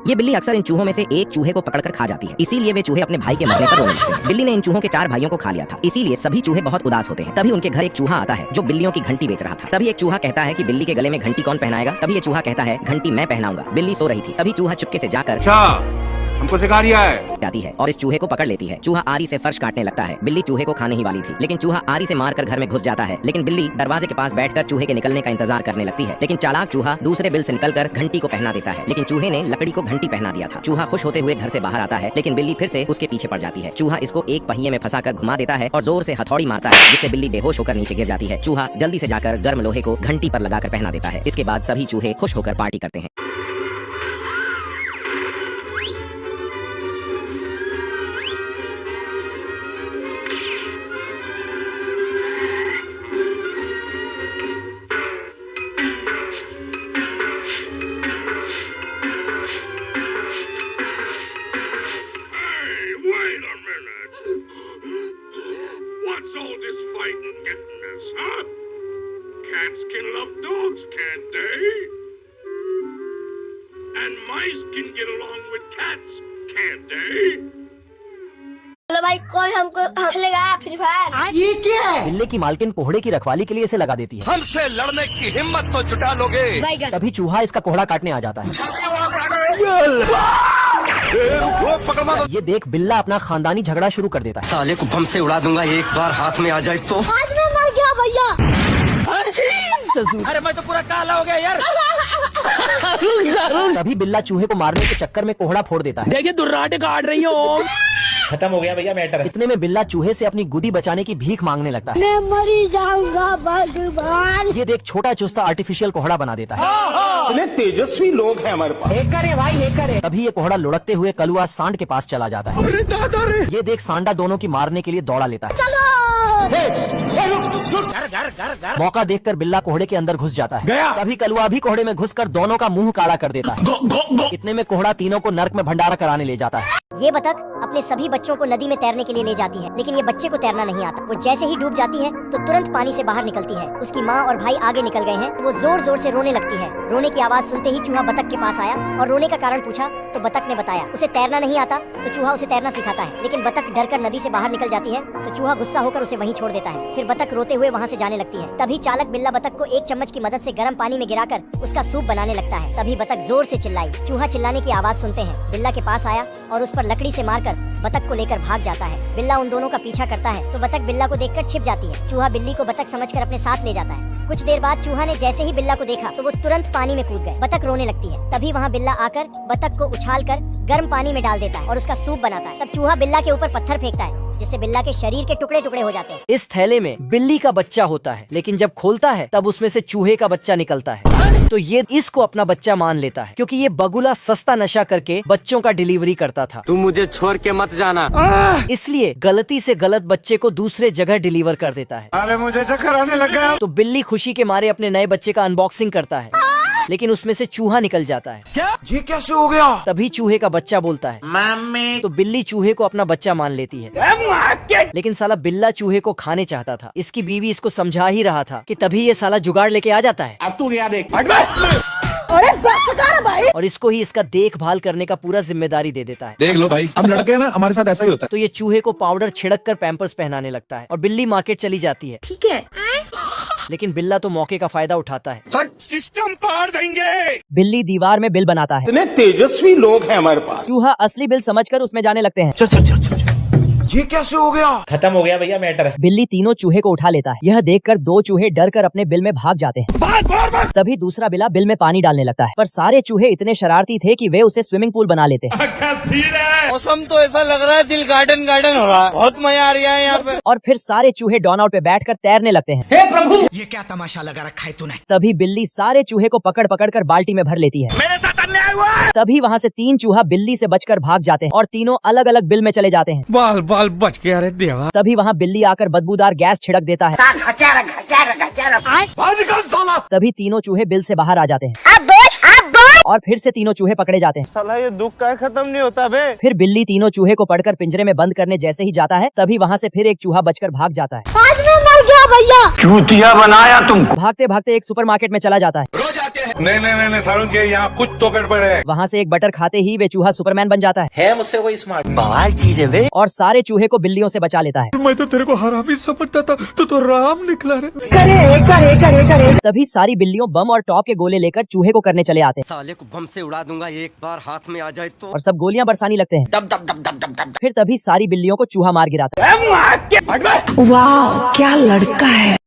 ये बिल्ली अक्सर इन चूहों में से एक चूहे को पकड़कर खा जाती है, इसीलिए वे चूहे अपने भाई के मरने पर रोने लगते हैं। बिल्ली ने इन चूहों के 4 भाइयों को खा लिया था, इसीलिए सभी चूहे बहुत उदास होते हैं। तभी उनके घर एक चूहा आता है जो बिल्लियों की घंटी बेच रहा था। तभी एक चूहा कहता है कि बिल्ली के गले में घंटी कौन पहनाएगा? तभी ये चूहा कहता है घंटी मैं पहनाऊंगा। बिल्ली सो रही थी, तभी चूहा चुपके से जाकर हमको सिखा रिया है जाती है और इस चूहे को पकड़ लेती है। चूहा आरी से फर्श काटने लगता है। बिल्ली चूहे को खाने ही वाली थी, लेकिन चूहा आरी से मारकर घर में घुस जाता है। लेकिन बिल्ली दरवाजे के पास बैठकर चूहे के निकलने का इंतजार करने लगती है। लेकिन चालाक चूहा दूसरे बिल से निकलकर घंटी को पहना देता है, लेकिन चूहे ने लकड़ी को घंटी पहना दिया था। चूहा खुश होते हुए घर से बाहर आता है, लेकिन बिल्ली फिर से उसके पीछे पड़ जाती है। चूहा इसको एक पहिए में फंसाकर घुमा देता है और जोर से हथौड़ी मारता है, जिससे बिल्ली बेहोश होकर नीचे गिर जाती है। चूहा जल्दी से जाकर गर्म लोहे को घंटी पर लगाकर पहना देता है। इसके बाद सभी चूहे खुश होकर पार्टी करते हैं। What's all this fighting getting us, huh? Cats can love dogs, can't they? And mice can get along with cats, can't they? चलो भाई, कोई हमको खेलेगा फ्री फायर? ये क्या है? बिल्ली की मालकिन कोहड़े की रखवाली के लिए इसे लगा देती है। हमसे लड़ने की हिम्मत तो जुटा लोगे। तभी चूहा इसका कोहड़ा काटने आ जाता है। ये देख बिल्ला अपना खानदानी झगड़ा शुरू कर देता है। साले को बम से उड़ा दूंगा एक बार हाथ में आ जाए तो। आज मैं मर गया भैया। अरे मैं तो पूरा काला हो गया यार। तभी बिल्ला चूहे को मारने के चक्कर में कोहड़ा फोड़ देता है। देखिए दुर्राटे काट रही हो। खत्म हो गया भैया मैटर। इतने में बिल्ला चूहे से अपनी गुदी बचाने की भीख मांगने लगता है। मैं मरी जाऊंगा भगवान। ये देख छोटा चुस्ता आर्टिफिशियल कोहड़ा बना देता है। इतने तेजस्वी लोग हैं हमारे पास। एक करे भाई, एक करे। तभी ये कोहड़ा लुढ़कते हुए कलुआ सांड के पास चला जाता है। अरे दादा रे। ये देख सांडा दोनों की मारने के लिए दौड़ा लेता है। मौका देखकर बिल्ला कोहड़े के अंदर घुस जाता है। गया। तभी कलुआ भी कोहड़े में घुसकर दोनों का मुंह काला कर देता है। इतने में कोहड़ा तीनों को नर्क में भंडारा कराने ले जाता है। ये बतख अपने सभी बच्चों को नदी में तैरने के लिए ले जाती है, लेकिन ये बच्चे को तैरना नहीं आता। वो जैसे ही डूब जाती है तो तुरंत पानी से बाहर निकलती है। उसकी माँ और भाई आगे निकल गए हैं। वो जोर जोर से रोने लगती है। रोने की आवाज सुनते ही चूहा बतख के पास आया और रोने का कारण पूछा तो बतख ने बताया उसे तैरना नहीं आता, तो चूहा उसे तैरना सिखाता है। लेकिन बतख डरकर नदी से बाहर निकल जाती है, तो चूहा गुस्सा होकर उसे वहीं छोड़ देता है। फिर बतख रोते हुए वहाँ से जाने लगती है। तभी चालक बिल्ला बतख को एक चम्मच की मदद से गर्म पानी में गिराकर उसका सूप बनाने लगता है। तभी बतख जोर से चिल्लाई। चूहा चिल्लाने की आवाज सुनते हैं बिल्ला के पास आया और उस पर लकड़ी से मारकर बतख को लेकर भाग जाता है। बिल्ला उन दोनों का पीछा करता है तो बतख बिल्ला को देखकर छिप जाती है। चूहा बिल्ली को बतख समझकर अपने साथ ले जाता है। कुछ देर बाद चूहा ने जैसे ही बिल्ला को देखा तो वो तुरंत पानी में कूद गए। बतख रोने लगती है। तभी वहाँ बिल्ला आकर बतख को उछालकर गर्म पानी में डाल देता है और उसका सूप बनाता है। तब चूहा बिल्ला के ऊपर पत्थर फेंकता है, जिससे बिल्ला के शरीर के टुकड़े टुकड़े हो जाते हैं। इस थैले में बिल्ली का बच्चा होता है, लेकिन जब खोलता है तब उसमें से चूहे का बच्चा निकलता है। तो ये इसको अपना बच्चा मान लेता है, क्योंकि ये बगुला सस्ता नशा करके बच्चों का डिलीवरी करता था। तुम मुझे छोड़ के मत जाना। इसलिए गलती से गलत बच्चे को दूसरे जगह डिलीवर कर देता है। अरे मुझे चक्कर आने लगा। तो बिल्ली खुशी के मारे अपने नए बच्चे का अनबॉक्सिंग करता है, लेकिन उसमें से चूहा निकल जाता है। क्या? ये कैसे हो गया? तभी चूहे का बच्चा बोलता है मम्मी। तो बिल्ली चूहे को अपना बच्चा मान लेती है। लेकिन साला बिल्ला चूहे को खाने चाहता था। इसकी बीवी इसको समझा ही रहा था कि तभी ये साला जुगाड़ लेके आ जाता है। अब तू क्या देख। अरे बस कर भाई। और इसको ही इसका देखभाल करने का पूरा जिम्मेदारी दे देता है। देख लो भाई, हम लड़के हैं ना, हमारे साथ ऐसा ही होता है। तो ये चूहे को पाउडर छिड़क कर पैम्पर्स पहनाने लगता है और बिल्ली मार्केट चली जाती है। ठीक है। लेकिन बिल्ला तो मौके का फायदा उठाता है। सिस्टम पार देंगे। बिल्ली दीवार में बिल बनाता है। इतने तेजस्वी लोग हैं हमारे पास। चूहा असली बिल समझकर उसमें जाने लगते हैं। चल चल चल चल। ये कैसे हो गया? खत्म हो गया भैया मैटर। बिल्ली तीनों चूहे को उठा लेता है। यह देखकर 2 चूहे डर कर अपने बिल में भाग जाते हैं। तभी दूसरा बिल्ला बिल में पानी डालने लगता है, पर सारे चूहे इतने शरारती थे कि वे उसे स्विमिंग पूल बना लेते हैं। मौसम तो ऐसा लग रहा है दिल गार्डन गार्डन हो रहा है। बहुत मजा आ रहा है यहाँ पे। और फिर सारे चूहे डॉन आउट पे बैठकर तैरने लगते हैं। हे प्रभु, ये क्या तमाशा लगा रखा है तूने? तभी बिल्ली सारे चूहे को पकड़ पकड़ कर बाल्टी में भर लेती है। मेरे साथ अन्याय हुआ है। तभी वहाँ से 3 चूहा बिल्ली से बचकर भाग जाते हैं और तीनों अलग अलग बिल में चले जाते हैं। बाल बाल बच गया रे देवा। तभी वहाँ बिल्ली आकर बदबूदार गैस छिड़क देता है। तभी तीनों चूहे बिल से बाहर आ जाते हैं और फिर से तीनों चूहे पकड़े जाते हैं। साला ये दुख का खत्म नहीं होता बे। फिर बिल्ली तीनों चूहे को पकड़कर पिंजरे में बंद करने जैसे ही जाता है, तभी वहाँ से फिर एक चूहा बचकर भाग जाता है। आज मैं मर गया भैया। चूतिया बनाया तुमको। भागते भागते एक सुपरमार्केट में चला जाता है। रो जाते हैं। नहीं सारुण के यहाँ कुछ तो गड़बड़ है। वहाँ से एक बटर खाते ही वे चूहा सुपरमैन बन जाता है मुझसे कोई स्मार्ट। बवाल चीज है वे। और सारे चूहे को बिल्लियों से बचा लेता है। मैं तो तेरे को हरामी समझता था, तो राम निकला रे। तभी सारी बिल्लियों बम और टॉप के गोले लेकर चूहे को करने चले आते हैं। साले को बम से उड़ा दूंगा एक बार हाथ में आ जाए तो। और सब गोलियां बरसाने लगते हैं। दब दब दब दब दब दब। फिर तभी सारी बिल्लियों को चूहा मार गिराता है। वाह क्या लड़का है।